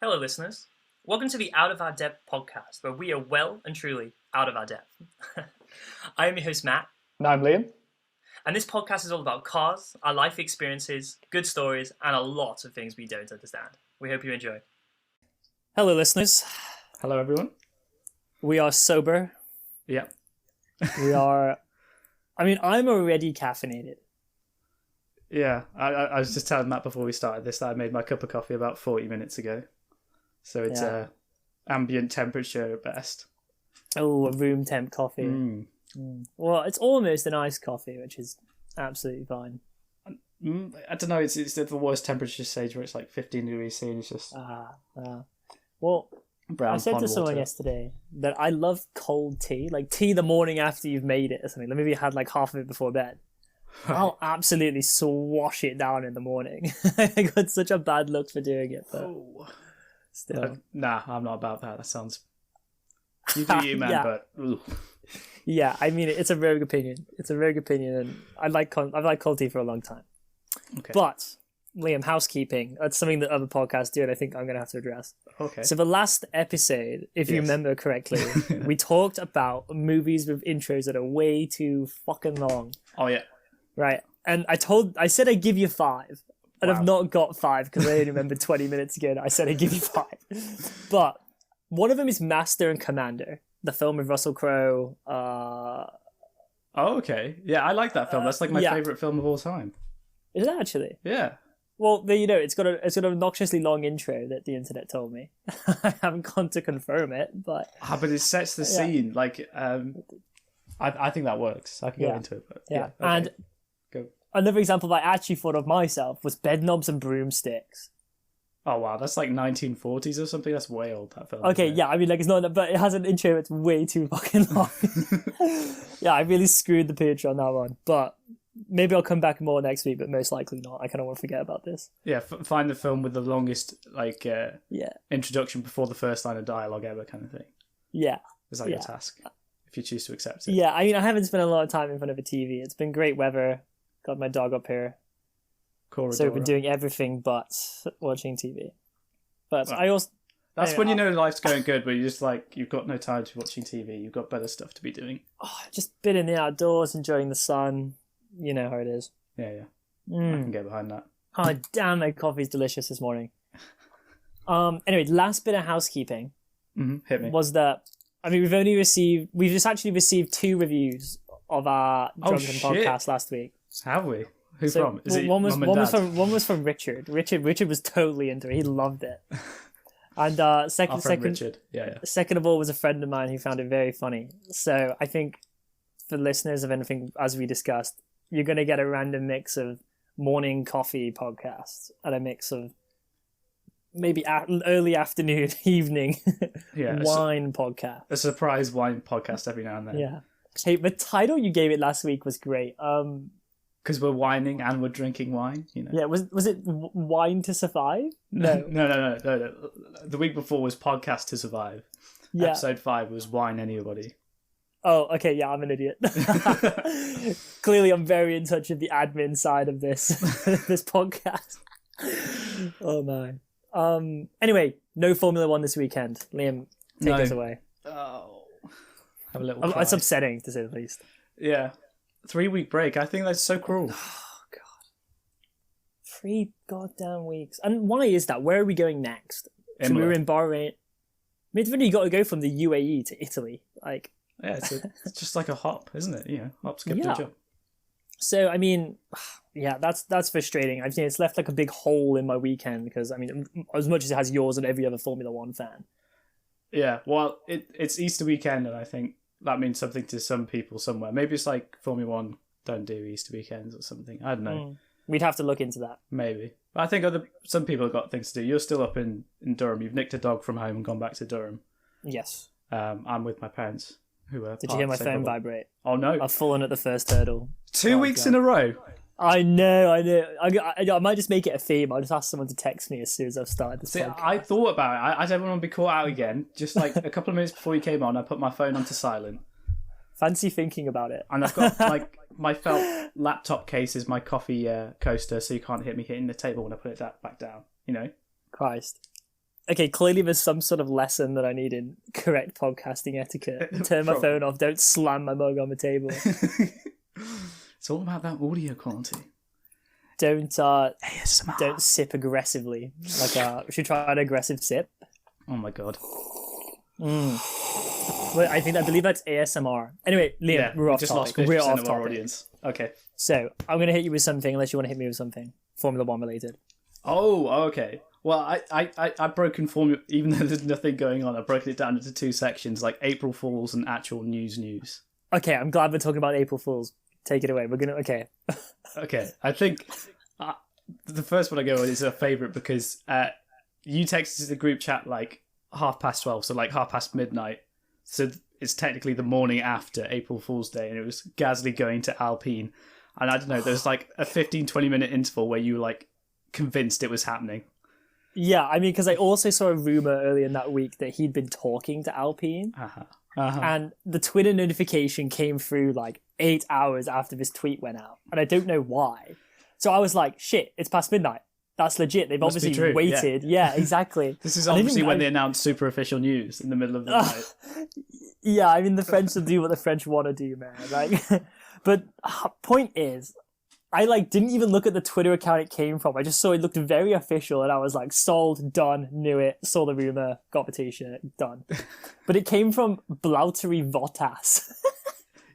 Hello, listeners. Welcome to the Out of Our Depth podcast, where we are well and truly out of our depth. I am your host, Matt. And I'm Liam. And this podcast is all about cars, our life experiences, good stories, and a lot of things we don't understand. We hope you enjoy. Hello, listeners. Hello, everyone. We are sober. Yeah. I'm already caffeinated. Yeah, I was just telling Matt before we started this that I made my cup of coffee about 40 minutes ago. So it's ambient temperature at best. Oh, a room temp coffee. Well, it's almost an iced coffee, which is absolutely fine. I don't know, it's the worst temperature stage where it's like 15 degrees Celsius. Well, Brown I said to someone yesterday that I love cold tea, like tea the morning after you've made it or something. Like maybe you had like half of it before bed. I'll absolutely swash it down in the morning. I got such a bad look for doing it, but still. Nah, I'm not about that. That sounds... You do you, man, but... Ugh. Yeah, I mean, it's a very good opinion. And I've liked cold tea for a long time. Okay. But, Liam, housekeeping, that's something that other podcasts do, and I think I'm going to have to address. Okay. So the last episode, if you remember correctly, we talked about movies with intros that are way too fucking long. Oh, yeah. Right. And I said I'd give you 5. And I've not got 5 because I only remember 20 minutes ago that I said I'd give you 5. But one of them is Master and Commander, the film with Russell Crowe. Oh, okay. Yeah, I like that film. That's like my favourite film of all time. Is it actually? Yeah. Well, it's got an obnoxiously long intro that the internet told me. I haven't gone to confirm it, but... But it sets the scene. Like, I think that works. I can go into it. But okay. And go. Another example that I actually thought of myself was Bedknobs and Broomsticks. Oh, wow. That's like 1940s or something. That's way old, that film. Okay, yeah. I mean, like, it's not... But it has an intro that's way too fucking long. Yeah, I really screwed the picture on that one. But... Maybe I'll come back more next week, but most likely not. I kind of want to forget about this. Yeah, find the film with the longest introduction before the first line of dialogue ever, kind of thing. Yeah, is that your task? If you choose to accept it. Yeah, I mean, I haven't spent a lot of time in front of a TV. It's been great weather. Got my dog up here, so we've been doing everything but watching TV. But I also that's when you know life's going good, but you're just like you've got no time to be watching TV. You've got better stuff to be doing. Just been in the outdoors, enjoying the sun. You know how it is. Yeah. I can get behind that. Oh, damn, my coffee's delicious this morning. Anyway, last bit of housekeeping hit me. Was that, I mean, we've just actually received 2 reviews of our Drunken podcast last week. Have we? Who from? Is it one was Mum and Dad? from Richard. Richard was totally into it. He loved it. And second Richard. Yeah. Second of all was a friend of mine who found it very funny. So I think for listeners of anything, as we discussed, you're going to get a random mix of morning coffee podcasts and a mix of maybe early afternoon, evening wine podcast. A surprise wine podcast every now and then. Yeah. Hey, the title you gave it last week was great. Because we're whining and we're drinking wine, you know. Yeah, was it Wine to Survive? No. The week before was Podcast to Survive. Yeah. Episode 5 was Wine Anybody. Oh, okay, yeah, I'm an idiot. Clearly, I'm very in touch with the admin side of this this podcast. Oh, my. Anyway, no Formula 1 this weekend. Liam, take us away. Oh. Have a little cry. It's upsetting, to say the least. Yeah. 3-week break. I think that's so cruel. Oh, God. 3 goddamn weeks. And why is that? Where are we going next? So we were in Bahrain. I mean, it's really you got to go from the UAE to Italy. Like... Yeah, it's just like a hop, isn't it? You know, hop, skip, and jump. So, I mean, yeah, that's frustrating. I've seen it's left like a big hole in my weekend because, I mean, as much as it has yours and every other Formula 1 fan. Yeah, well, it's Easter weekend, and I think that means something to some people somewhere. Maybe it's like Formula 1 don't do Easter weekends or something. I don't know. We'd have to look into that. Maybe. But I think some people have got things to do. You're still up in Durham. You've nicked a dog from home and gone back to Durham. Yes. I'm with my parents. Did you hear my phone vibrate? Oh, no. I've fallen at the first hurdle. 2 weeks in a row? I know. I might just make it a theme. I'll just ask someone to text me as soon as I've started this podcast. I thought about it. I don't want to be caught out again. Just like a couple of minutes before you came on, I put my phone onto silent. Fancy thinking about it. And I've got like my felt laptop case is my coffee coaster, so you can't hit me hitting the table when I put it back down, you know? Christ. okay, clearly there's some sort of lesson that I need in correct podcasting etiquette. Turn my phone off. Don't slam my mug on the table. It's all about that audio quality. Don't ASMR. don't sip aggressively. We should try an aggressive sip. Oh my god. Well, I believe that's ASMR. Anyway, Liam, we're off topic. We're off topic. Audience. Okay. So I'm going to hit you with something, unless you want to hit me with something Formula One related. Oh, okay. Well, I've broken Formula, even though there's nothing going on, I've broken it down into 2 sections, like April Fools and actual news. Okay, I'm glad we're talking about April Fools. Take it away. Okay. Okay, I think the first one I go on is a favourite because you texted the group chat like 12:30, so like midnight. So it's technically the morning after April Fool's Day, and it was Gasly going to Alpine. And I don't know, there's like a 15-20 minute interval where you were like convinced it was happening. Yeah, I mean, because I also saw a rumour earlier in that week that he'd been talking to Alpine. And the Twitter notification came through like 8 hours after this tweet went out. And I don't know why. So I was like, shit, it's past midnight. That's legit. They've obviously waited. Yeah, exactly. This is obviously when they announced super official news in the middle of the night. Yeah, I mean, the French will do what the French want to do, man. Like, but point is, I didn't even look at the Twitter account it came from. I just saw it looked very official, and I was like, sold, done, knew it, saw the rumor, got the t-shirt, done. But it came from Blautery Votas.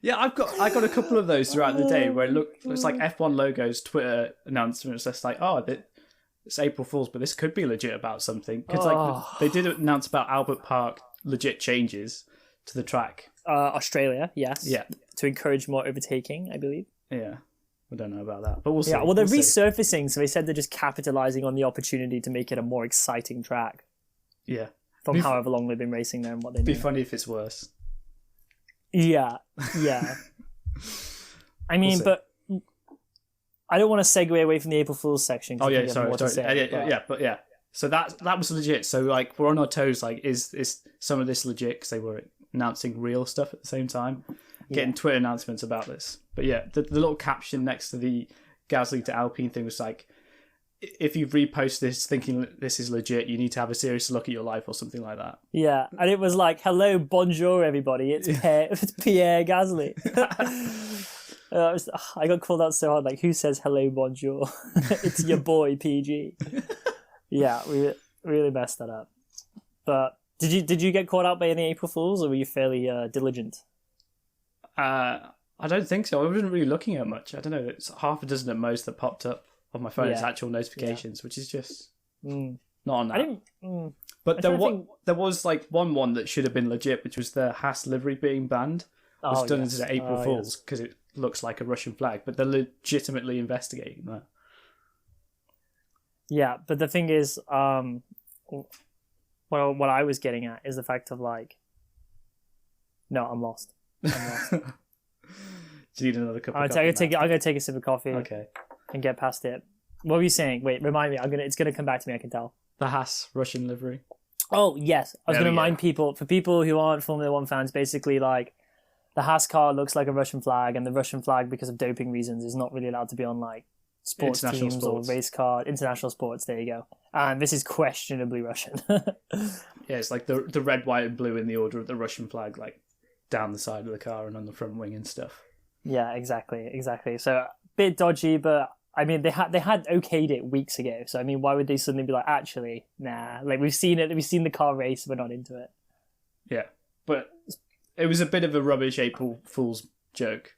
Yeah, I got a couple of those throughout the day where it looks like F1 logos, Twitter announcements, just like, it's April Fool's, but this could be legit about something. Because they did announce about Albert Park legit changes to the track. Australia, yes. Yeah. To encourage more overtaking, I believe. Yeah. I don't know about that, but we'll see. Yeah, well, they're resurfacing, so they said they're just capitalizing on the opportunity to make it a more exciting track. Yeah. From however long they've been racing there and what they know. It'd be funny if it's worse. Yeah. I mean, but I don't want to segue away from the April Fool's section. Oh yeah, sorry. Yeah. So that was legit. So like we're on our toes. Like, is some of this legit? Because they were announcing real stuff at the same time, getting Twitter announcements about this. But yeah, the little caption next to the Gasly to Alpine thing was like, if you repost this thinking this is legit, you need to have a serious look at your life or something like that. Yeah, and it was like, hello, bonjour, everybody. It's Pierre Gasly. I got called out so hard, like, who says hello, bonjour? It's your boy, PG. Yeah, we really messed that up. But did you get caught out by any April Fools, or were you fairly diligent? I don't think so. I wasn't really looking at much. I don't know. It's half a dozen at most that popped up on my phone as actual notifications, which is just not on that. But there was like one that should have been legit, which was the Haas livery being banned. It was done into the April Fools because it looks like a Russian flag, but they're legitimately investigating that. Yeah, but the thing is, what I was getting at is the fact of like, no, I'm lost. Do you need another cup of coffee? I'm gonna take a sip of coffee. Okay. And get past it. What were you saying? Wait, remind me. It's gonna come back to me. I can tell. The Haas Russian livery. Oh yes, I was gonna remind people who aren't Formula One fans. Basically, like the Haas car looks like a Russian flag, and the Russian flag, because of doping reasons, is not really allowed to be on like sports teams or race car international sports. There you go. And this is questionably Russian. Yeah, it's like the red, white, and blue in the order of the Russian flag, like down the side of the car and on the front wing and stuff. Yeah, exactly. So a bit dodgy, but I mean they had okayed it weeks ago. So I mean, why would they suddenly be like, actually, nah? Like we've seen the car race, we're not into it. Yeah, but it was a bit of a rubbish April Fool's joke.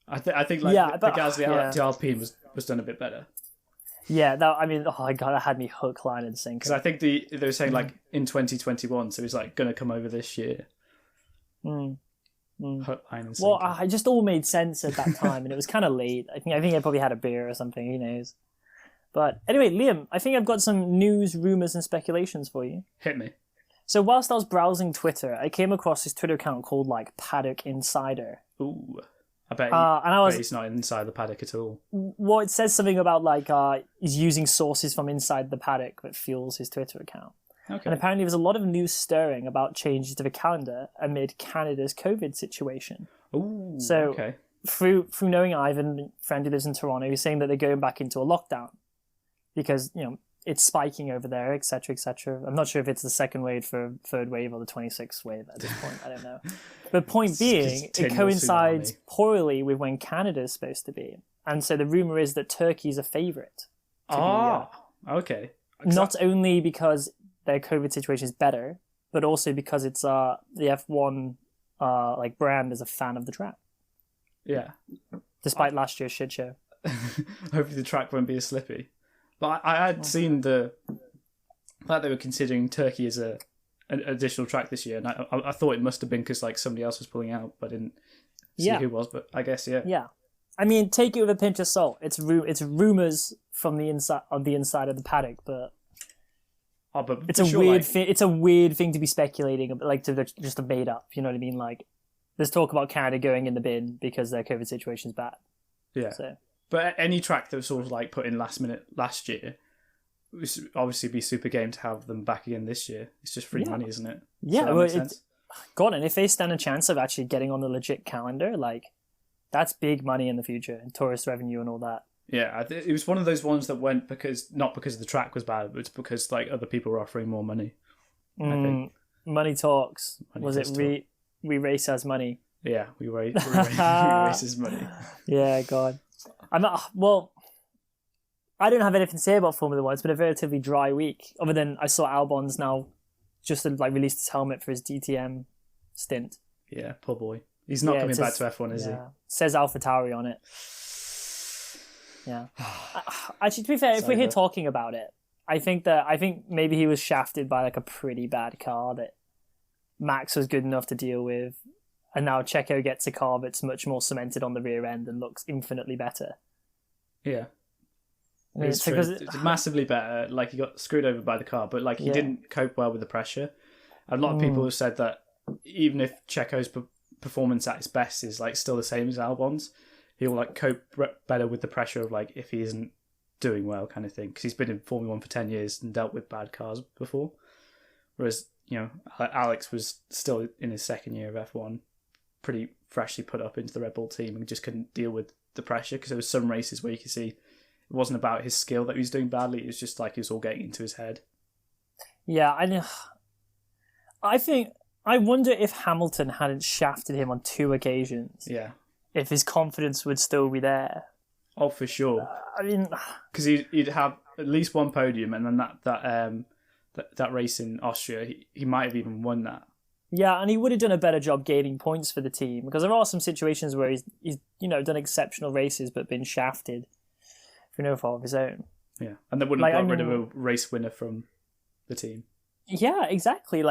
I think the Gasly to Alpine was done a bit better. Yeah, oh my god, that had me hook, line, and sinker. Because I think they were saying like in 2021, so he's like going to come over this year. Hook, line, and sinker. Well, it just all made sense at that time, and it was kind of late. I think I probably had a beer or something. Who knows? But anyway, Liam, I think I've got some news, rumors, and speculations for you. Hit me. So whilst I was browsing Twitter, I came across this Twitter account called like Paddock Insider. Ooh. I bet he's not inside the paddock at all. Well, it says something about like he's using sources from inside the paddock that fuels his Twitter account. Okay. And apparently there's a lot of news stirring about changes to the calendar amid Canada's COVID situation. Ooh, so okay. Through knowing Ivan, a friend who lives in Toronto, he's saying that they're going back into a lockdown because, it's spiking over there, etc., etc. I'm not sure if it's the second wave for third wave or the 26th wave at this point. I don't know. But point being, it coincides poorly with when Canada is supposed to be. And so the rumor is that Turkey's a favourite. Okay. Not only because their COVID situation is better, but also because it's the F1 brand is a fan of the track. Yeah. Despite last year's shit show. Hopefully the track won't be as slippy. But I had seen that they were considering Turkey as an additional track this year, and I thought it must have been because somebody else was pulling out, but I didn't see who was. But I guess yeah. I mean, take it with a pinch of salt. It's rumors from the inside of the paddock, but it's a weird thing. It's a weird thing to be speculating, to just have made up. You know what I mean? Like, there's talk about Canada going in the bin because their COVID situation's bad. Yeah. So. But any track that was sort of put in last minute last year would obviously be super game to have them back again this year. It's just free money, isn't it? Yeah, so God, and if they stand a chance of actually getting on the legit calendar, that's big money in the future and tourist revenue and all that. Yeah, it was one of those ones that went not because the track was bad, but it's because other people were offering more money. I think. Money talks. We race as money? Yeah, we race as money. Yeah, God. I don't have anything to say about Formula One. It's been a relatively dry week. Other than I saw Albon's now just released his helmet for his DTM stint. Yeah, poor boy. He's not coming back to F1, is he? Says AlphaTauri on it. Yeah. Actually, to be fair, if we're here talking about it, I think maybe he was shafted by a pretty bad car that Max was good enough to deal with. And now Checo gets a car that's much more cemented on the rear end and looks infinitely better. Yeah. It's massively better. He got screwed over by the car, but he didn't cope well with the pressure. A lot of people have said that even if Checo's performance at his best is still the same as Albon's, he'll cope better with the pressure of if he isn't doing well, kind of thing. Because he's been in Formula 1 for 10 years and dealt with bad cars before. Whereas, Alex was still in his second year of F1. Pretty freshly put up into the Red Bull team and just couldn't deal with the pressure because there was some races where you could see it wasn't about his skill that he was doing badly. It was just it was all getting into his head. Yeah, I wonder if Hamilton hadn't shafted him on 2 occasions. Yeah. If his confidence would still be there. Oh, for sure. Because he'd have at least one podium, and then that race in Austria, he might have even won that. Yeah, and he would have done a better job gaining points for the team because there are some situations where he's done exceptional races but been shafted for no fault of his own. Yeah, and they wouldn't have got rid of a race winner from the team. Yeah, exactly.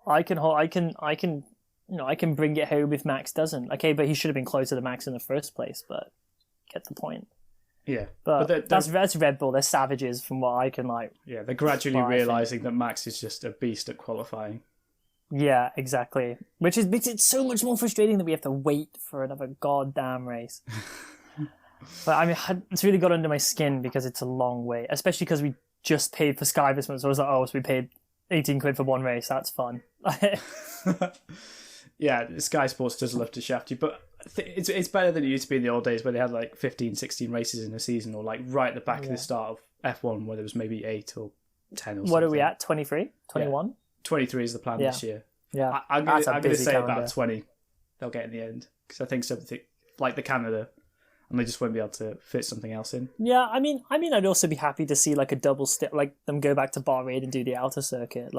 I can bring it home if Max doesn't. Okay, but he should have been closer to Max in the first place. But get the point. Yeah, but that's Red Bull. They're savages from what I can Yeah, they're gradually realizing that Max is just a beast at qualifying. Yeah, exactly. Which makes it so much more frustrating that we have to wait for another goddamn race. But it's really got under my skin because it's a long wait, especially because we just paid for Sky this month. So I was so we paid 18 quid for one race. That's fun. Yeah, Sky Sports does love to shaft you, but it's better than it used to be in the old days where they had 15, 16 races in a season, or right at the back of the start of F1 where there was maybe 8 or 10 or something. What are we at? 23? 21? Yeah. 23 is the plan this year. Yeah, I'm going to say calendar. About 20 they'll get in the end, because I think something like the Canada, and they just won't be able to fit something else in. Yeah, I mean, I'd also be happy to see a double step, them go back to Bahrain and do the outer circuit.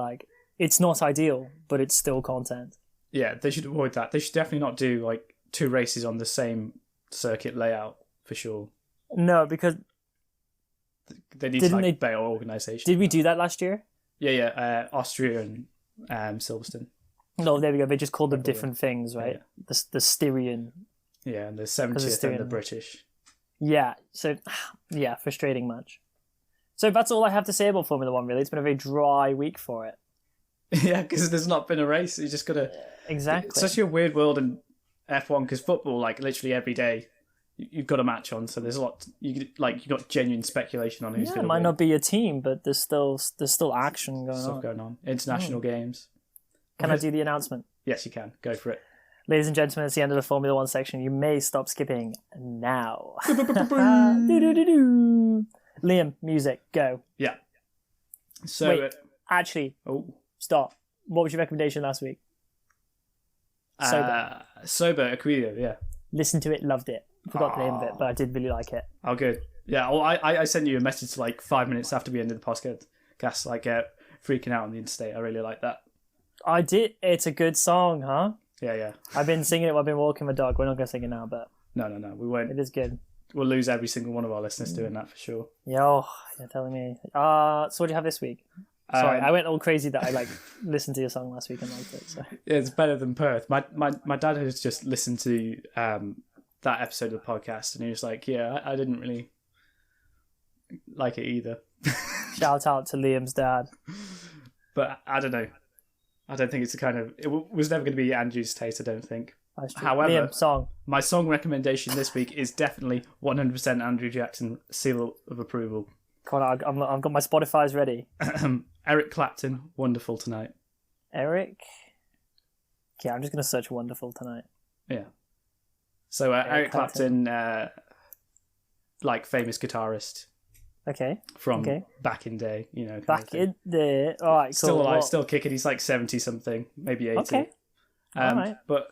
It's not ideal, but it's still content. Yeah, they should avoid that. They should definitely not do 2 races on the same circuit layout for sure. No, because they need better organisation. Did we do that last year? Yeah. Austria and Silverstone. No, there we go. They just called them different things, right? Yeah. The Styrian. Yeah, and the 70th and the British. Yeah, so, frustrating much. So that's all I have to say about Formula 1, really. It's been a very dry week for it. Yeah, because there's not been a race. You just got to... Exactly. It's such a weird world in F1, because football, literally every day, you've got a match on, so there's a lot... You got genuine speculation on who's going to win. It might not be a team, but there's still action going on. International games. Can I do the announcement? Yes, you can. Go for it. Ladies and gentlemen, it's the end of the Formula 1 section. You may stop skipping now. Liam, music, go. Yeah. So, wait, actually, stop. What was your recommendation last week? Sober, Aquilio, yeah. Listened to it, loved it. Forgot the name of it, but I did really like it. Oh, good. Yeah, well, I sent you a message like 5 minutes after we ended the podcast, like freaking out on the interstate. I really like that. I did. It's a good song, huh? Yeah. I've been singing it while I've been walking my dog. We're not going to sing it now, but... No, we won't. It is good. We'll lose every single one of our listeners doing that for sure. Yo, you're telling me. So what do you have this week? Sorry, I went all crazy that I listened to your song last week and liked it. So. Yeah, it's better than Perth. My dad has just listened to that episode of the podcast, and he was like, "Yeah, I didn't really like it either." Shout out to Liam's dad. But I don't know. I don't think it's the kind of... It was never going to be Andrew's taste, I don't think. However, Liam, song. My song recommendation this week is definitely 100% Andrew Jackson, seal of approval. Come on, I've got my Spotify's ready. Eric Clapton, Wonderful Tonight. Eric? Okay, I'm just going to search Wonderful Tonight. Yeah. So Eric Clapton, like famous guitarist. Okay. From back in day, you know. Back in day. All right, cool. Still alive, still kicking. He's like 70-something, maybe 80. Okay. All right. But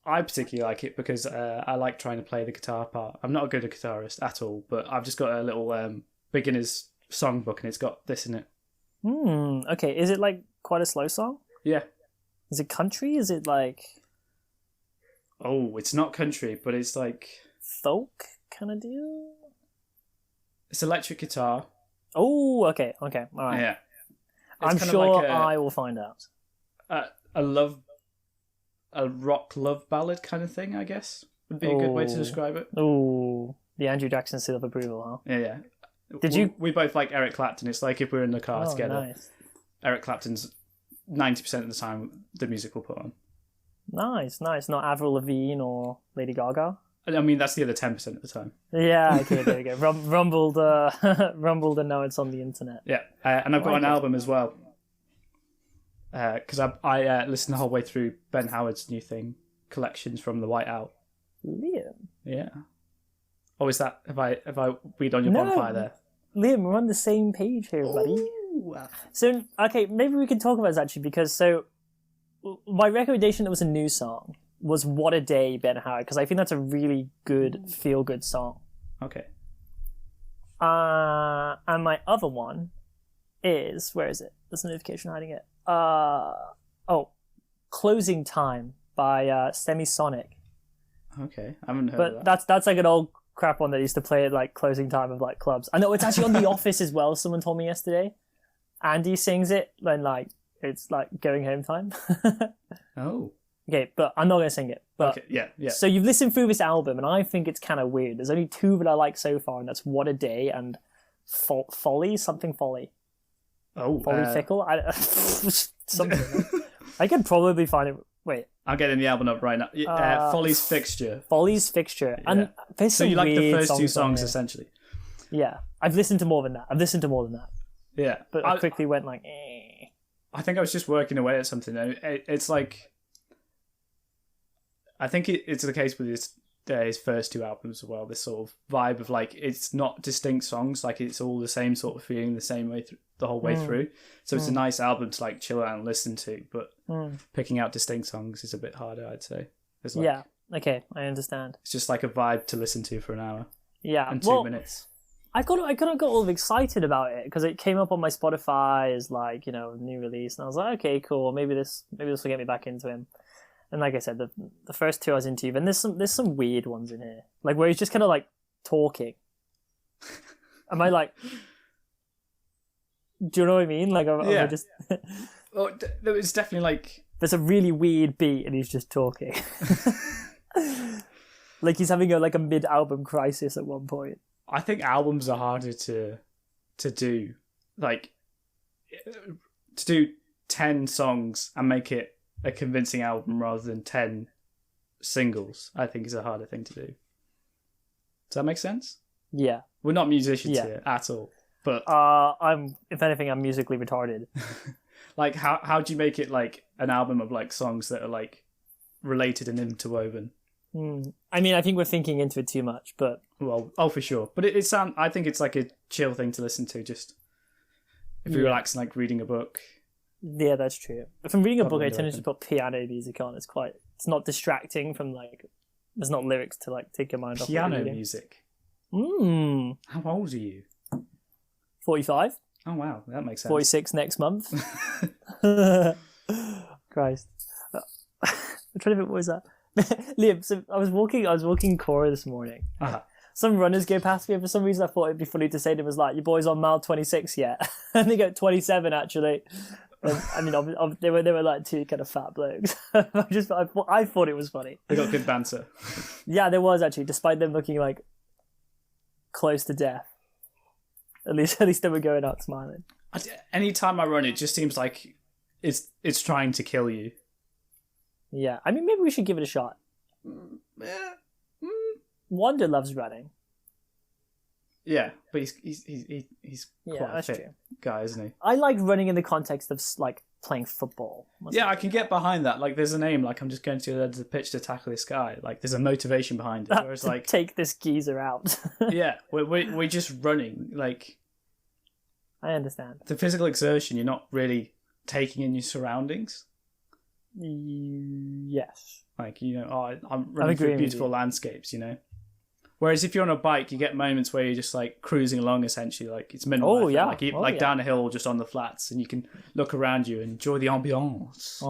I particularly like it because I like trying to play the guitar part. I'm not a good guitarist at all, but I've just got a little beginner's songbook and it's got this in it. Okay. Is it like quite a slow song? Yeah. Is it country? Is it like... Oh, it's not country, but it's like... folk kind of deal? It's electric guitar. Oh, okay. All right. Yeah. I'm sure like I will find out. A rock love ballad kind of thing, I guess, would be a good way to describe it. Oh, the Andrew Jackson seal of approval, huh? Yeah. We both like Eric Clapton. It's like if we're in the car together. Nice. Eric Clapton's 90% of the time the music we'll put on. Nice. Not Avril Lavigne or Lady Gaga? I mean, that's the other 10% of the time. Yeah, okay, there we go. Rumbled and now it's on the internet. Yeah, and I've got an album as well. Because I listened the whole way through Ben Howard's new thing, Collections from the White Owl. Liam? Yeah. Oh, is that... Have I weed on your bonfire there? Liam, we're on the same page here, buddy. Ooh. So, okay, maybe we can talk about this actually, because my recommendation that was a new song was What a Day, Ben Howard, because I think that's a really good, feel-good song. Okay. And my other one is... Where is it? There's a notification hiding it. Closing Time by Semisonic. Okay, I haven't heard of that. But that's like an old crap one that used to play at like closing time of like clubs. I know it's actually on The Office as well, someone told me yesterday. Andy sings it when like it's like going home time. Oh. Okay, but I'm not going to sing it. But okay, yeah. So you've listened through this album and I think it's kind of weird. There's only two that I like so far, and that's What a Day and Folly. Oh, Fickle? Something. I could probably find it. Wait. I'm getting the album up right now. Folly's Fixture. Yeah. And so you like the first two songs, essentially? Yeah. I've listened to more than that. Yeah. But I quickly went like, eh. I think I was just working away at something. It's like... I think it's the case with his first two albums as well. This sort of vibe of like, it's not distinct songs. Like it's all the same sort of feeling, the same way the whole way through. So it's a nice album to like chill out and listen to. But picking out distinct songs is a bit harder, I'd say. Yeah. Okay, I understand. It's just like a vibe to listen to for an hour. Yeah. And 2 minutes. I kind of got all excited about it because it came up on my Spotify as like, you know, new release, and I was like, okay, cool. Maybe this will get me back into him. And like I said, the first two I was into, and there's some weird ones in here, like where he's just kind of like talking. Am I like? Do you know what I mean? Like, am I just? Well, it's definitely like there's a really weird beat, and he's just talking. Like he's having a mid-album crisis at one point. I think albums are harder to do, like to do 10 songs and make it a convincing album rather than 10 singles. I think is a harder thing to do. Does that make sense? Yeah. We're not musicians here at all. But if anything, I'm musically retarded. Like how do you make it like an album of like songs that are like related and interwoven? I mean, I think we're thinking into it too much, but for sure. But I think it's like a chill thing to listen to. Just If you're relaxing, like reading a book. Yeah, that's true. If I'm reading a book, I tend to put piano music on. It's not distracting from like, there's not lyrics to like take your mind off. Piano music? How old are you? 45. Oh wow, that makes sense. 46 next month. Christ. I'm trying to think, what was that? Liam, so I was walking Cora this morning. Uh-huh. Some runners go past me, and for some reason I thought it'd be funny to say to them, was like, your boy's on mile 26 yet? And they go 27 actually. I mean, they were like two kind of fat blokes. I thought it was funny. They got good banter. Yeah, there was actually, despite them looking like close to death. At least they were going out smiling. Anytime I run, it just seems like it's trying to kill you. Yeah, I mean, maybe we should give it a shot. Wanda loves running. Yeah, but he's quite a fit guy, isn't he? I like running in the context of like playing football. Yeah, I can get behind that. Like, there's an aim. Like, I'm just going to the edge of the pitch to tackle this guy. Like, there's a motivation behind it. Whereas, like, take this geezer out. Yeah, we're just running. Like, I understand the physical exertion. You're not really taking in your surroundings. Yes. Like, I'm running through beautiful landscapes. Whereas if you're on a bike, you get moments where you're just like cruising along. Essentially, like it's minimal. Oh yeah, like down a hill or just on the flats, and you can look around you and enjoy the ambiance.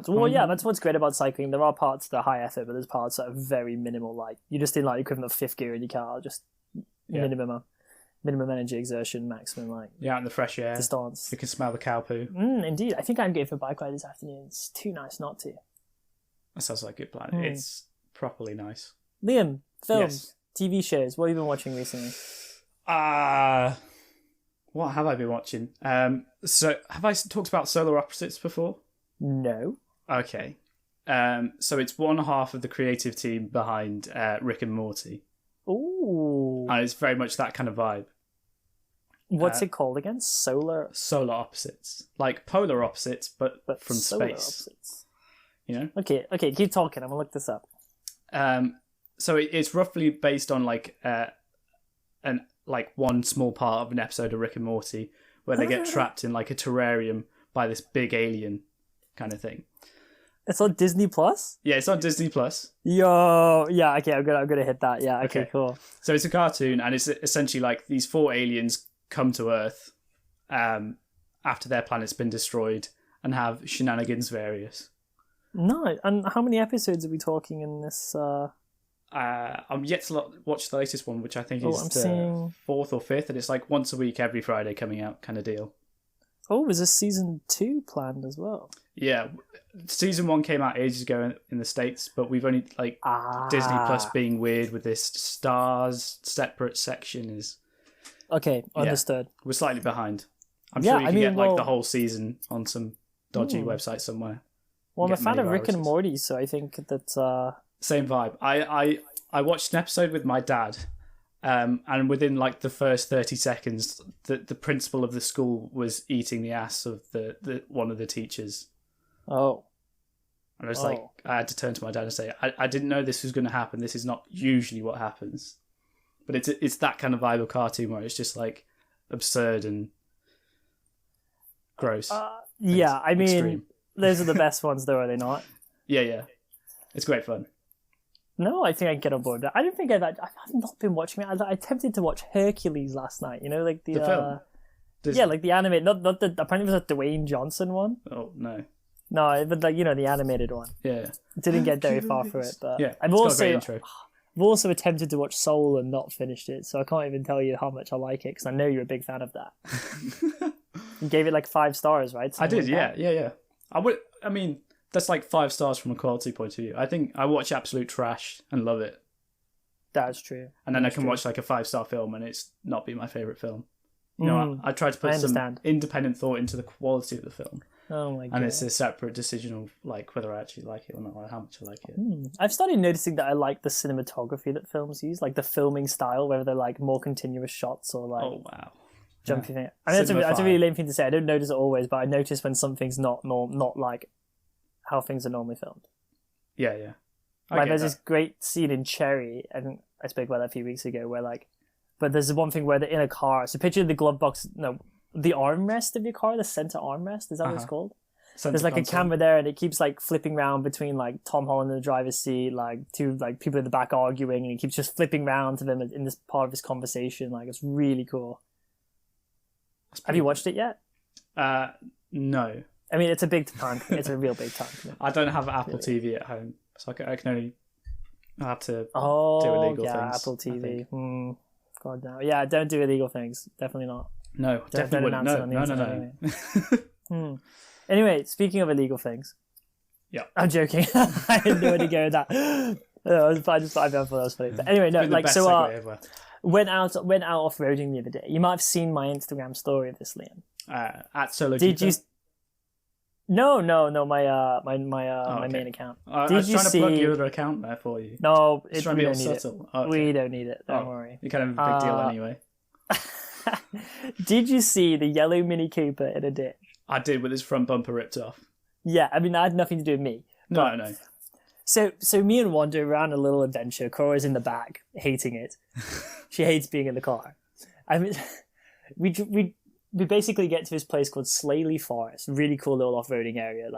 Well, yeah, that's what's great about cycling. There are parts that are high effort, but there's parts that are very minimal. Like you're just in like equivalent of fifth gear in your car, just minimum energy exertion, maximum like out in the fresh air, distance. You can smell the cow poo. Indeed, I think I'm going for a bike ride this afternoon. It's too nice not to. That sounds like a good plan. It's properly nice. Liam, films. Yes. TV shows, what have you been watching recently? What have I been watching? So have I talked about Solar Opposites before? No. Okay. So it's one half of the creative team behind Rick and Morty. Ooh. And it's very much that kind of vibe. What's it called again? Solar Opposites. Like polar opposites, but from space. Opposites. Okay, keep talking. I'm gonna look this up. So it's roughly based on like one small part of an episode of Rick and Morty where they get trapped in like a terrarium by this big alien kind of thing. It's on Disney Plus? Yeah, it's on Disney Plus. Yo, yeah, okay, I'm gonna hit that. Yeah, okay, cool. So it's a cartoon, and it's essentially like these 4 aliens come to Earth after their planet's been destroyed and have shenanigans various. No, and how many episodes are we talking in this? I'm yet to watch the latest one, which I think is the 4th or 5th, and it's like once a week, every Friday coming out kind of deal. Oh, was this season 2 planned as well? Yeah, season 1 came out ages ago in the States, but we've only Disney Plus being weird with this stars separate section is. Okay, understood. We're slightly behind. I'm sure you can get the whole season on some dodgy website somewhere. Well, I'm a fan of Rick and Morty, so I think that. Same vibe. I watched an episode with my dad, and within like the first 30 seconds, the principal of the school was eating the ass of the one of the teachers. Oh. And I was like, I had to turn to my dad and say, I didn't know this was going to happen. This is not usually what happens. But it's that kind of vibe of cartoon where it's just like absurd and gross. Yeah, I mean, extreme. Those are the best ones though, are they not? Yeah. It's great fun. No, I think I can get on board with that. I don't think I've not been watching it. I attempted to watch Hercules last night. Like the film. Yeah, like the animated, not the apparently it was a Dwayne Johnson one. Oh no. No, but like the animated one. Yeah. Didn't get very far through it, but yeah, I've also attempted to watch Soul and not finished it, so I can't even tell you how much I like it because I know you're a big fan of that. You gave it like 5 stars, right? I did, yeah. I mean, that's like 5 stars from a quality point of view. I think I watch absolute trash and love it. That's true. And then I can watch like a 5-star film and it's not be my favourite film. I try to put some independent thought into the quality of the film. Oh my god. And it's a separate decision of like whether I actually like it or not, or how much I like it. I've started noticing that I like the cinematography that films use, like the filming style, whether they're like more continuous shots or like jumpy thing. I mean, that's a really lame thing to say. I don't notice it always, but I notice when something's not like how things are normally filmed. Yeah. Like there's this great scene in Cherry, and I spoke about that a few weeks ago, where but there's one thing where they're in a car. So picture the glove box. No, the armrest of your car, the center armrest. Is that what it's called? Center There's console. a camera there, and it keeps flipping around between Tom Holland in the driver's seat, two people in the back arguing, and he keeps just flipping around to them in this part of his conversation. It's really cool. Have you watched it yet? No. I mean, it's a big time. It's a real big time. I don't have Apple TV at home, so I can only have to do illegal things. Apple TV. God no. Yeah, don't do illegal things. Definitely not. No, definitely wouldn't. No. Anyway, speaking of illegal things. Yeah. I'm joking. I had no idea to go with that. I just thought that was funny. But anyway, no, went out off-roading the other day. You might have seen my Instagram story of this, Liam. At Solo Did you... No, my main account. I was trying to plug your other account there for you. No, we don't need it. We don't need it. Don't worry. You're kind of a big deal anyway. Did you see the yellow Mini Cooper in a ditch? I did, with his front bumper ripped off. Yeah, I mean, that had nothing to do with me. No. So me and Wanda were on a little adventure. Cora's in the back, hating it. She hates being in the car. I mean, we basically get to this place called Slaley Forest. Really cool little off-roading area.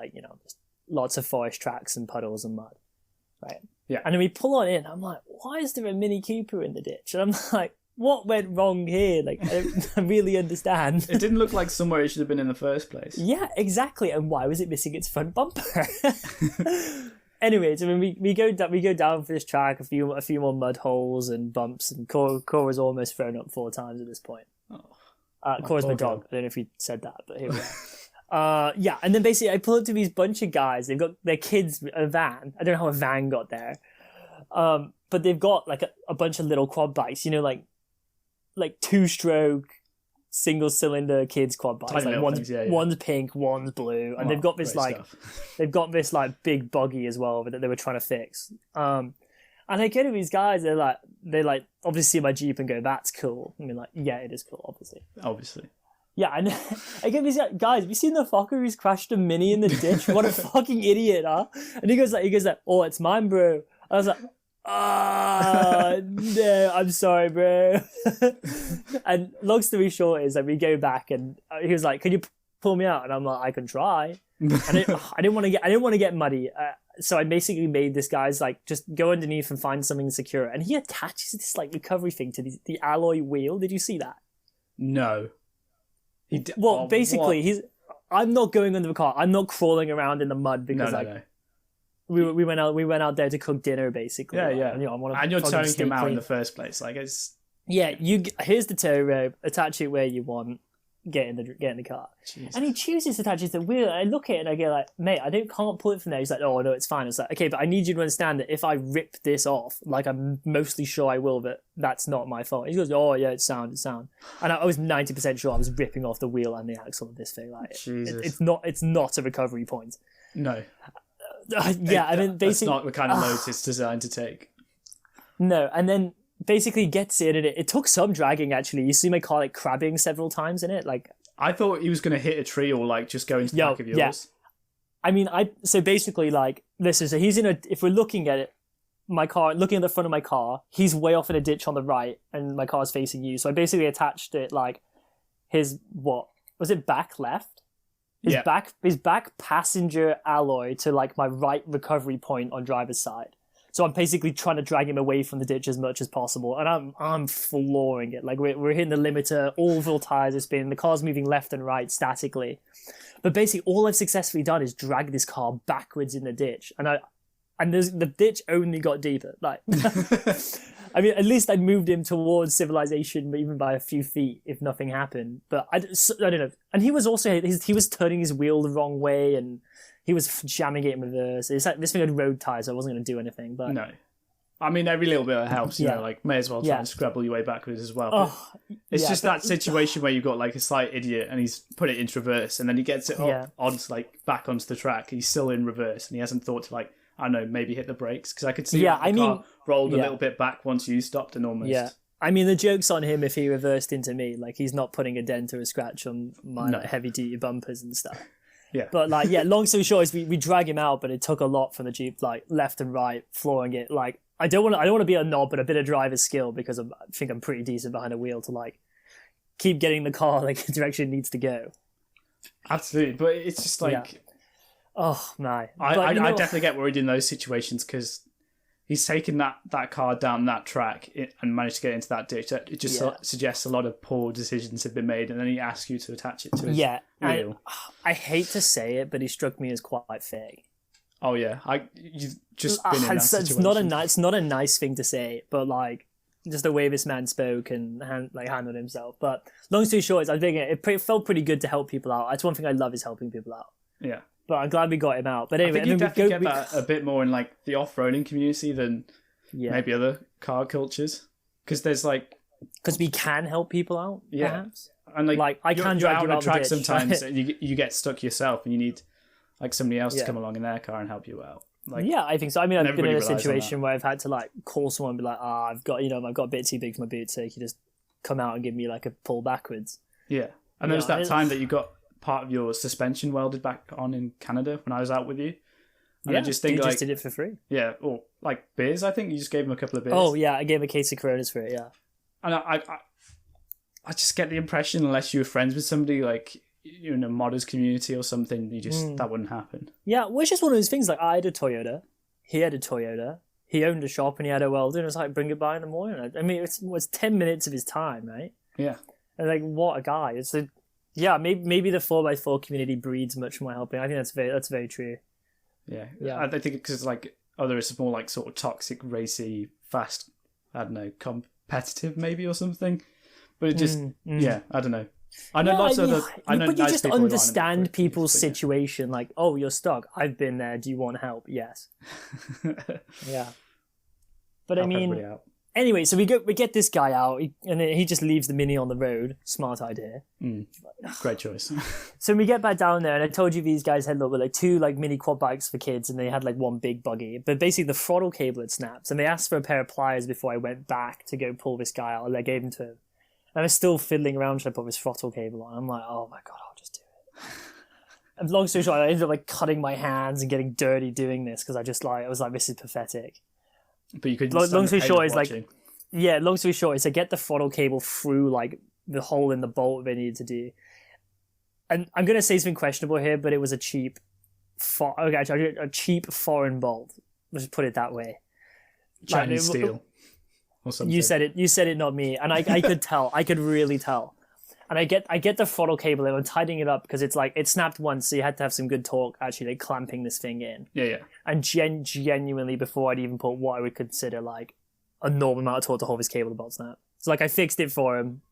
Just lots of forest tracks and puddles and mud. Right? Yeah. And then we pull on in. I'm like, why is there a Mini Cooper in the ditch? And I'm like, what went wrong here? I don't really understand. It didn't look like somewhere it should have been in the first place. Yeah, exactly. And why was it missing its front bumper? Anyways, I mean, we go down for this track, a few more mud holes and bumps, and Cora's almost thrown up 4 times at this point. Cora's my dog. I don't know if you said that, but here we are. Yeah, and then basically I pull up to these bunch of guys. They've got their kids, a van. I don't know how a van got there. But they've got a bunch of little quad bikes, like 2-stroke single cylinder kids quad bikes. One's pink, one's blue, and they've got this big buggy as well that they were trying to fix. And I go to these guys, they obviously see my Jeep and go, "That's cool." I mean, yeah, it is cool, obviously. Yeah, and I get these guys. Have you seen the fucker who's crashed a Mini in the ditch? What a fucking idiot, huh? And he goes, "Oh, it's mine, bro." I was like, no, I'm sorry, bro. And long story short is we go back, and he was like, "Can you pull me out?" And I'm like, "I can try." I didn't want to get muddy, so I basically made this guy's just go underneath and find something secure, and he attaches this recovery thing to the alloy wheel. Did you see that? No. Well, basically, I'm not going under the car. I'm not crawling around in the mud because no. We went out there to cook dinner, basically. Yeah. And, and you're towing him out in the first place. It's... Yeah, here's the tow rope. Attach it where you want. Get in the car. Jesus. And he chooses to attach it to the wheel. And I look at it and I go "Mate, can't pull it from there." He's like, "Oh no, it's fine." It's like, "Okay, but I need you to understand that if I rip this off, I'm mostly sure I will, but that's not my fault." He goes, "Oh yeah, it's sound." And I was 90% sure I was ripping off the wheel and the axle of this thing. It's not a recovery point. No. I mean, basically, that's not the kind of loads it's designed to take. No, and then basically gets in, and it took some dragging, actually. You see my car crabbing several times in it. I thought he was going to hit a tree or just go into the back of yours. Yeah. I mean, so basically listen, so he's if we're looking at it, looking at the front of my car, he's way off in a ditch on the right, and my car's facing you. So I basically attached it his, what was it, back left? His back passenger alloy to my right recovery point on driver's side. So I'm basically trying to drag him away from the ditch as much as possible, and I'm flooring it. We're hitting the limiter, all full tires are spinning, the car's moving left and right statically. But basically, all I've successfully done is drag this car backwards in the ditch, and the ditch only got deeper. I mean, at least I moved him towards civilization, even by a few feet, if nothing happened. But I don't know. And he was also he was turning his wheel the wrong way, and he was jamming it in reverse. It's this thing had road tires, so I wasn't going to do anything. But no, I mean, every little bit helps. You know, may as well try and scrabble your way backwards as well. It's just that situation where you've got a slight idiot, and he's put it into reverse, and then he gets it onto back onto the track. He's still in reverse, and he hasn't thought to I don't know, maybe hit the brakes, because I could see the car rolled a little bit back once you stopped and almost. Yeah, I mean, the joke's on him if he reversed into me. He's not putting a dent or a scratch on my heavy duty bumpers and stuff. Yeah. But long story short is we drag him out, but it took a lot from the Jeep, left and right, flooring it. I don't want to be a knob, but a bit of driver's skill, because I think I'm pretty decent behind the wheel to keep getting the car like the direction it needs to go. Absolutely, but it's just like, oh my! I definitely get worried in those situations because he's taken that car down that track and managed to get into that ditch. It just suggests a lot of poor decisions have been made, and then he asks you to attach it to his wheel. I hate to say it, but he struck me as quite fake. Oh yeah, you've just been in that situation. It's not a nice thing to say, but like just the way this man spoke and handled himself. But long story short, I think it felt pretty good to help people out. That's one thing I love is helping people out. Yeah. But I'm glad we got him out. But anyway, I think you definitely get that a bit more in like the off-roading community than maybe other car cultures, because there's like we can help people out. Perhaps. And like I can drive you out on a track the ditch, sometimes, and you get stuck yourself, and you need like somebody else to come along in their car and help you out. Like, I think so. I mean, I've been in a situation where I've had to like call someone and be like, I've got a bit too big for my boots, so you just come out and give me like a pull backwards. Yeah. And there was that time that you got part of your suspension welded back on in Canada when I was out with you. And I just think you like, just did it for free. Yeah, or like beers, I think you just gave him a couple of beers. Oh yeah, I gave him a case of Coronas for it, yeah. And I just get the impression, unless you were friends with somebody like you're in a modders community or something, that wouldn't happen. Yeah, well, it's just one of those things. Like I had a Toyota, he had a Toyota, he owned a shop and he had a welder, and it was like, bring it by in the morning. I mean, it's 10 minutes of his time, right? Yeah. And like, what a guy! Maybe the 4x4 community breeds much more helping. I think that's very true. Yeah. I think because like others are more like sort of toxic, racy, fast. I don't know, competitive maybe or something. But it just I don't know. I know lots of other. I know, but you just understand people's situation. Like, oh, you're stuck. I've been there. Do you want help? Yes. Yeah. But I mean, anyway, so we get this guy out, and he just leaves the Mini on the road. Smart idea. Great choice. So we get back down there, and I told you these guys had like two like mini quad bikes for kids, and they had like one big buggy. But basically, the throttle cable had snapped, and they asked for a pair of pliers before I went back to go pull this guy out, and I gave them to him. And I was still fiddling around trying to put this throttle cable on. I'm like, oh my God, I'll just do it. And long story short, I ended up like cutting my hands and getting dirty doing this because I was like, this is pathetic. But you could. Long story short is like, long story short is I get the throttle cable through like the hole in the bolt they needed to do. And I'm gonna say something questionable here, but it was a cheap, a cheap foreign bolt. Let's put it that way. Chinese steel. Or something. You said it, not me. And I could tell. I could really tell. And I get the throttle cable and I'm tightening it up because it's like it snapped once, so you had to have some good torque actually like clamping this thing in. Yeah. And genuinely, before I'd even put what I would consider like a normal amount of torque to hold this cable, the bolt snapped. So like I fixed it for him,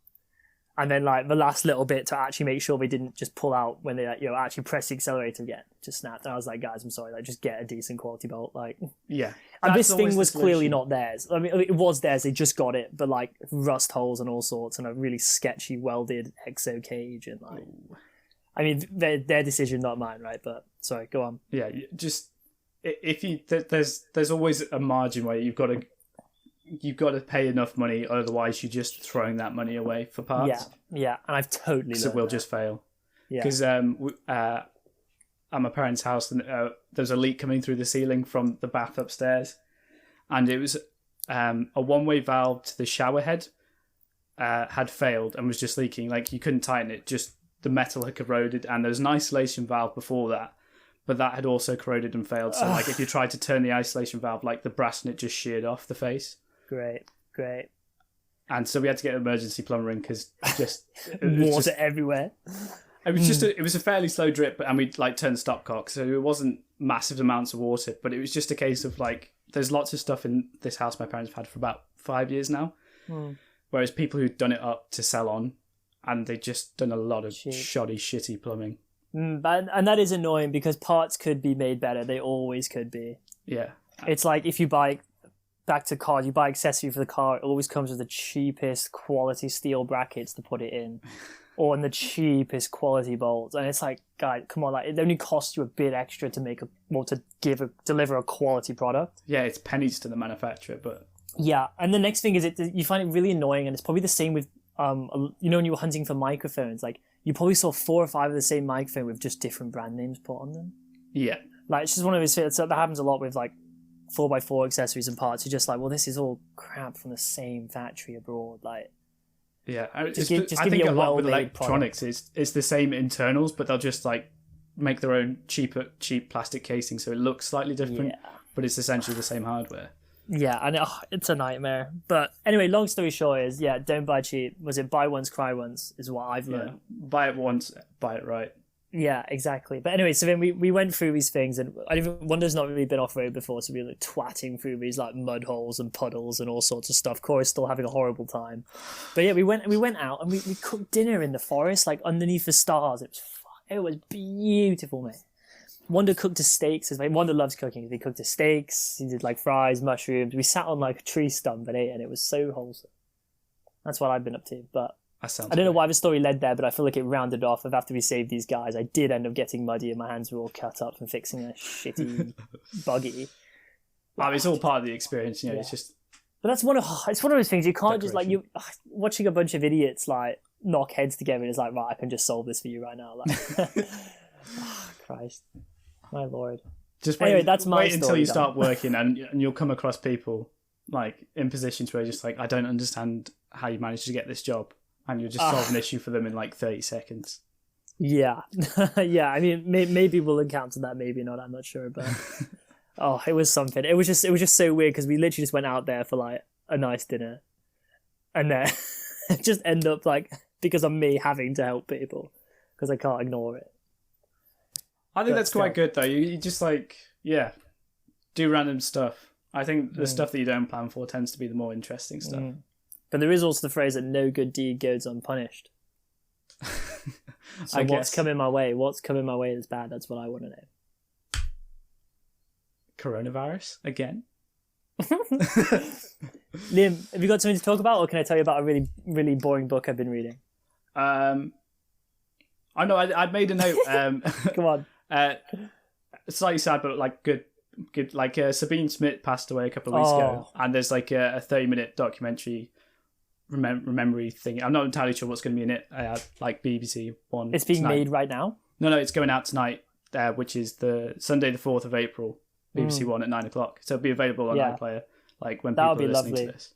and then like the last little bit to actually make sure they didn't just pull out when they actually press the accelerator again, just snapped. And I was like, guys, I'm sorry, like just get a decent quality bolt, like. Yeah. And this thing was clearly not theirs. I mean, it was theirs. They just got it, but like rust holes and all sorts, and a really sketchy welded exo cage, and like, I mean, their decision, not mine, right? But sorry, go on. Yeah, just if you there's always a margin where you've got to pay enough money, otherwise you're just throwing that money away for parts. Yeah, and I've totally. Because it will just fail. Yeah. Because at my parents' house, there's a leak coming through the ceiling from the bath upstairs, and it was a one-way valve to the shower head had failed and was just leaking. Like you couldn't tighten it; just the metal had corroded, and there was an isolation valve before that, but that had also corroded and failed. So, like if you tried to turn the isolation valve, like the brass in it just sheared off the face. Great. And so we had to get an emergency plumber in because just water everywhere. It was it was a fairly slow drip, and we like turned stopcock, so it wasn't massive amounts of water, but it was just a case of like, there's lots of stuff in this house my parents have had for about 5 years now, whereas people who'd done it up to sell on, and they just done a lot of shoddy, shitty plumbing. And that is annoying because parts could be made better. They always could be. Yeah. It's like if you buy, back to car, you buy accessory for the car, it always comes with the cheapest quality steel brackets to put it in. Or in the cheapest quality bolts, and it's like, guys, come on! Like, it only costs you a bit extra to deliver a quality product. Yeah, it's pennies to the manufacturer, but yeah. And the next thing is, you find it really annoying, and it's probably the same with when you were hunting for microphones. Like, you probably saw 4 or 5 of the same microphone with just different brand names put on them. Yeah, like it's just one of those things that happens a lot with like 4x4 accessories and parts. You're just like, well, this is all crap from the same factory abroad, like. Yeah, I think me a lot with well-made electronics, it's the same internals, but they'll just like make their own cheap plastic casing, so it looks slightly different, but it's essentially the same hardware. Yeah, and it's a nightmare. But anyway, long story short is, don't buy cheap. Was it buy once, cry once, is what I've learned. Buy it once, buy it right. Yeah, exactly. But anyway, so then we went through these things, and Wonder's not really been off-road before, so we were like twatting through these like mud holes and puddles and all sorts of stuff. Cora's still having a horrible time. But yeah, we went out and we cooked dinner in the forest, like underneath the stars. It was beautiful, mate. Wonder cooked his steaks. Wonder loves cooking. He cooked his steaks. He did like fries, mushrooms. We sat on like a tree stump and ate, and it was so wholesome. That's what I've been up to. But I don't know why the story led there, but I feel like it rounded off of after we saved these guys. I did end up getting muddy and my hands were all cut up from fixing a shitty buggy. It's all part of the experience, you know. It's just. But it's one of those things you can't just like watching a bunch of idiots like knock heads together and it's like, right, I can just solve this for you right now. Like, oh, Christ, my lord. Just anyway, that's my wait until you start working and you'll come across people like in positions where you're just like, I don't understand how you managed to get this job. And you'll just solve an issue for them in like 30 seconds. Yeah. Yeah, I mean, maybe we'll encounter that, maybe not, I'm not sure. But it was something. It was just so weird because we literally just went out there for like a nice dinner. And then just end up like, because of me having to help people. Because I can't ignore it. I think that's quite good though. You just like, do random stuff. I think the stuff that you don't plan for tends to be the more interesting stuff. But there is also the phrase that no good deed goes unpunished. So what's coming my way? What's coming my way that's bad? That's what I want to know. Coronavirus again? Liam, have you got something to talk about, or can I tell you about a really, really boring book I've been reading? I know I made a note. Come on. Slightly sad, but like good. Like Sabine Smith passed away a couple of weeks ago, and there's like a 30-minute documentary memory thing. I'm not entirely sure what's going to be in it. Like BBC One. It's being tonight. made right now? No, it's going out tonight, which is the Sunday the 4th of April, BBC One at 9:00. So it'll be available on iPlayer, like when people are listening to this.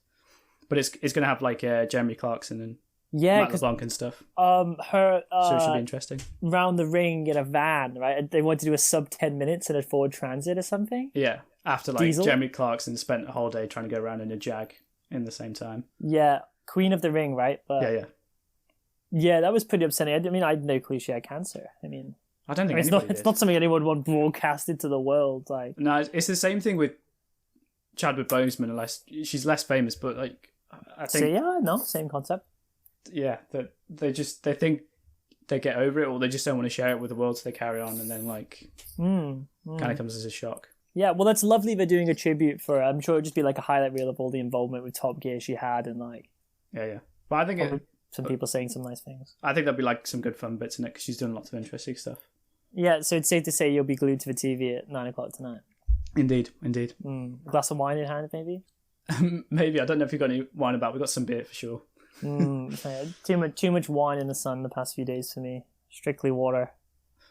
But it's going to have like Jeremy Clarkson and Matt LeBlanc and stuff. So it should be interesting. Round the ring in a van, right? They want to do a sub 10 minutes in a Ford Transit or something? Yeah, after like Diesel? Jeremy Clarkson spent a whole day trying to go around in a Jag in the same time. Yeah, Queen of the Ring, right? But yeah, that was pretty upsetting. I mean, I had no clue she had cancer. I mean, I don't think it's not something anyone would want broadcasted to the world. Like, no, it's the same thing with Chadwick Boseman, unless she's less famous. But like, I think same concept. Yeah, that they think they get over it, or they just don't want to share it with the world, so they carry on, and then like kind of comes as a shock. Yeah, well, that's lovely. They're doing a tribute for her. I'm sure it'd just be like a highlight reel of all the involvement with Top Gear she had, and like yeah. But I think some people saying some nice things. I think there'll be like some good fun bits in it because she's doing lots of interesting stuff. Yeah, so it's safe to say you'll be glued to the TV at 9:00 tonight. Indeed. A glass of wine in hand, maybe. Maybe. I don't know if you've got any wine about. We've got some beer for sure. Too much wine in the sun the past few days for me. Strictly water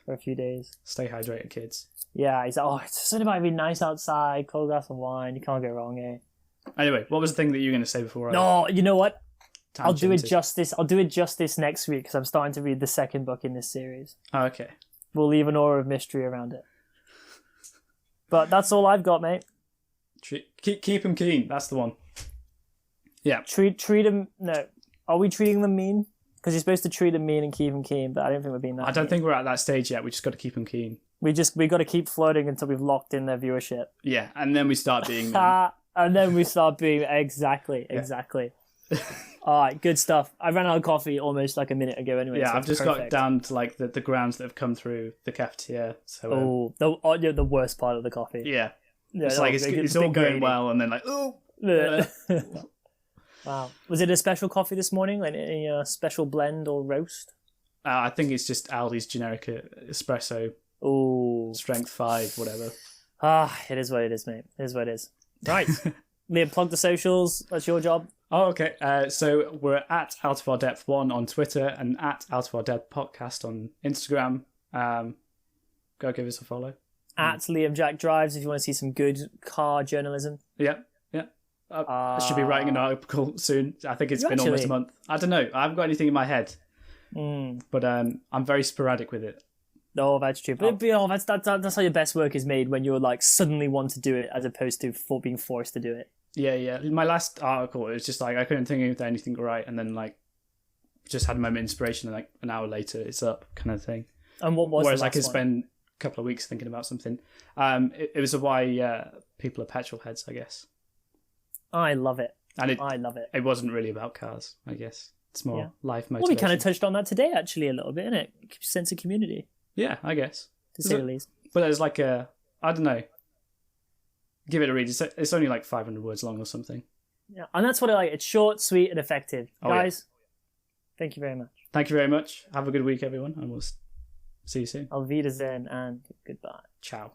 for a few days. Stay hydrated, kids. Yeah, he's like, it's something about being nice outside, cold glass of wine. You can't go wrong, eh? Anyway, what was the thing that you were going to say before? No, you know what? I'll do it justice next week because I'm starting to read the second book in this series. Oh, okay. We'll leave an aura of mystery around it. But that's all I've got, mate. Keep them keen. That's the one. Yeah. Treat them. No, are we treating them mean? Because you're supposed to treat them mean and keep them keen, but I don't think we're being that. I don't think we're at that stage yet. We just got to keep them keen. We got to keep floating until we've locked in their viewership. Yeah, and then we start being. And then we start being exactly. All right, good stuff. I ran out of coffee almost like a minute ago. Anyway, yeah, so I've just got down to like the grounds that have come through the cafetiere. So the worst part of the coffee. Yeah, it's like it's all going well, and then like Wow. Was it a special coffee this morning? Like a special blend or roast? I think it's just Aldi's generic espresso. Oh, strength 5, whatever. It is what it is, mate. It is what it is. Right. Liam, plug the socials. That's your job. Oh, okay. So we're at Out of Our Depth 1 on Twitter and at Out of Our Depth Podcast on Instagram. Go give us a follow. At Liam Jack Drives if you want to see some good car journalism. Yeah. I should be writing an article soon. I think it's been almost a month. I don't know. I haven't got anything in my head. But I'm very sporadic with it. No, that's true. But that's how your best work is made, when you're like suddenly want to do it as opposed to being forced to do it. Yeah. My last article, it was just like I couldn't think of anything right, and then like just had a moment of inspiration, and like an hour later it's up, kind of thing. And what was? Whereas I could spend a couple of weeks thinking about something. It was why people are petrol heads, I guess. I love it. And I love it. It wasn't really about cars, I guess. It's more life motivation. Well, we kind of touched on that today, actually, a little bit, innit? Sense of community. Yeah, I guess. To say the least. But there's like I don't know. Give it a read. It's only like 500 words long or something. Yeah, and that's what I like. It's short, sweet, and effective. Guys, thank you very much. Thank you very much. Have a good week, everyone, and we'll see you soon. Auf Wiedersehen and goodbye. Ciao.